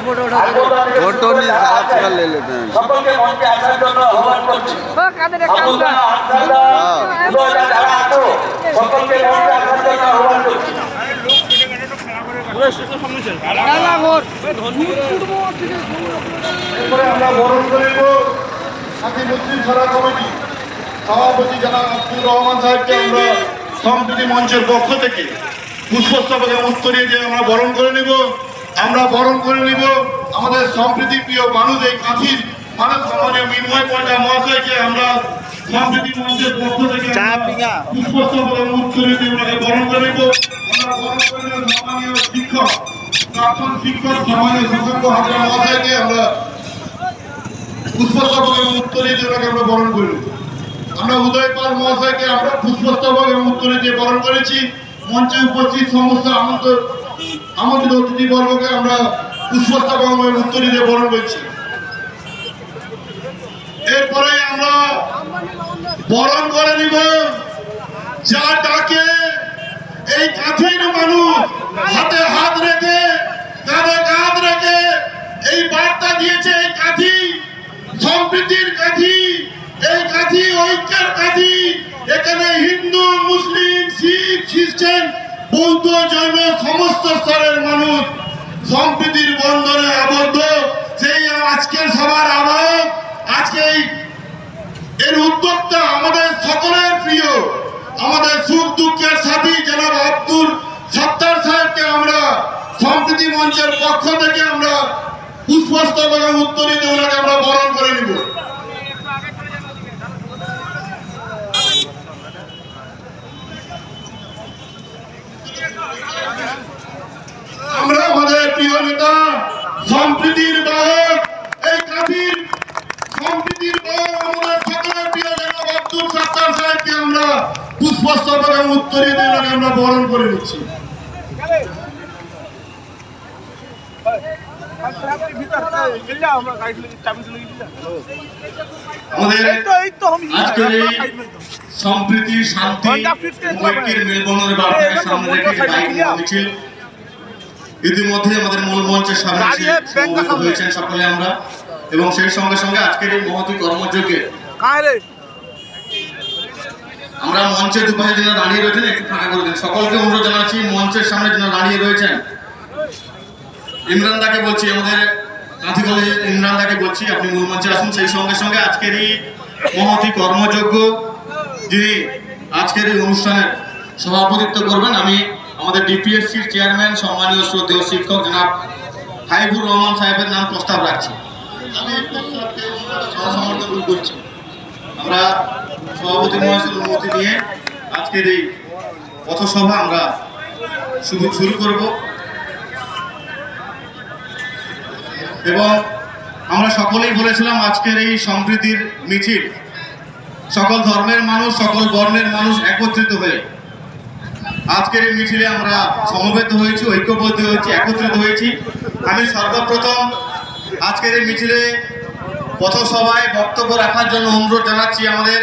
Photo नहीं साफ कर ले लेते हैं। সকলকে মঞ্চে আসার জন্য আহ্বান করছি। আপনারা যারা আছো সকলকে মঞ্চে আসার জন্য আহ্বান করছি। এরপরে আমরা বরণ করিব সাথী মুসলিম সারা কমিটি সভাপতি জনাব আব্দুর রহমান সাহেবকে আমরা সম্প্রীতি মঞ্চের পক্ষ থেকে পুষ্পস্তবকে উত্তরিয়ে দিয়ে আমরা বরণ করে নিব। আমরা বরণ করে নিব আমাদের সম্প্রীতি প্রিয় মানুষ এই কাঁথির মানুষ সম্মানীয় মিনময় পর্দা মহাশয়কে আমরা সম্প্রীতি মঞ্চের পক্ষ থেকে পুষ্পস্তবকে উত্তরিয়ে দিয়ে ওনাকে বরণ করে নিব। আমরা বরণ করে নিব সম্মানীয় শিক্ষক প্রাক্তন শিক্ষক সম্মানীয় সুশান্ত হাজরা মহাশয়কে আমরা পুষ্পস্তবক এবং উত্তরীয় দিয়ে আমরা বরণ করি। আমরা উদয় পাল মহাশয়কে আমরা পুষ্পস্তবক এবং উত্তরীয় দিয়ে বরণ করেছি। মঞ্চে উপস্থিত সমস্ত আমন্ত্রিত অতিথিবর্গকে আমরা পুষ্পস্তবক এবং উত্তরীয় দিয়ে বরণ করেছি। এরপরে আমরা বরণ করে নিব যা ডাকে এই কাঁথির মানুষ হাতে হাত রেখে কাঁধে কাঁধ রেখে এই বার্তা দিয়েছে। এই কাঁথি সম্প্রীতির কাঁথি, এই কাঁথি ঐক্যের কাঁথি। এখানে হিন্দু, মুসলিম, শিখ, খ্রিস্টান, বৌদ্ধ, জৈন সমস্ত স্তরের মানুষ সম্প্রীতির বন্ধনে আবদ্ধ। সেই আজকের সবার আহ্বায়ক, আজকে এর উদ্যোক্তা আমাদের সকলের প্রিয়, আমাদের সুখ দুঃখের সাথী জনাব আব্দুল সত্তার সাহেবকে আমরা সম্প্রীতি মঞ্চের পক্ষ থেকে আমরা পুষ্পস্তবক এবং উত্তরীয় ওনাকে আমরা বরণ করে নিব। আমরা আমাদের প্রিয় নেতা সম্প্রীতির বাহক, এই কাঁথির সম্প্রীতির বাহক আমাদের সকলের প্রিয় জনাব আব্দুল সত্তার সাহেবকে আমরা পুষ্পস্তবক এবং উত্তরীয় ওনাকে আমরা বরণ করে নিচ্ছি। আজকের এই সম্প্রীতি, শান্তি, ঐক্যের মেলবন্ধনের বার্তাকে সামনে রেখে মিছিল ইতিমধ্যে আমাদের মূল মঞ্চের সামনে সমবেত হয়েছেন সকলে আমরা, এবং সেই সঙ্গে সঙ্গে আজকের এই মহতী কর্মযজ্ঞে আমরা মঞ্চের দুপাশে যারা দাঁড়িয়ে রয়েছেন একটু ফাঁকা করে দিন। সকলকে অনুরোধ জানাচ্ছি মঞ্চের সামনে যারা দাঁড়িয়ে রয়েছেন, ইমরান দাকে বলছি, আমাদের কাঁথি কলেজের ইমরান দাকে বলছি আপনি মূল মঞ্চে আসুন। সেই সঙ্গে সঙ্গে আজকের এই মহতী কর্মযজ্ঞ যিনি আজকের এই অনুষ্ঠানের সভাপতিত্ব করবেন, আমি আমাদের ডিপিএসসির চেয়ারম্যান সম্মানীয় শ্রদ্ধেয় শিক্ষক জনাব হাইবুর রহমান সাহেবের নাম প্রস্তাব রাখছি। আমি সমর্থন করছি। আমরা সভাপতি মহাশয়ের অনুমতি নিয়ে আজকের এই পথসভা আমরা শুরু করব, এবং আমরা সকলেই বলেছিলাম আজকের এই সম্প্রীতির মিছিল সকল ধর্মের মানুষ, সকল বর্ণের মানুষ একত্রিত হয়ে আজকের এই মিছিলে আমরা সমবেত হয়েছি, ঐক্যবদ্ধ হয়েছি, একত্রিত হয়েছি। আমি সর্বপ্রথম আজকের এই মিছিলে পথসভায় বক্তব্য রাখার জন্য অনুরোধ জানাচ্ছি আমাদের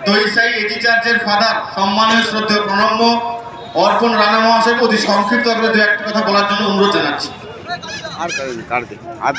দইসাই এজি চার্চের ফাদার সম্মানীয় শ্রদ্ধেয় প্রণম্য অর্পণ রানা মহাশয়কে অতি সংক্ষিপ্ত করে দু একটা কথা বলার জন্য অনুরোধ জানাচ্ছি। আর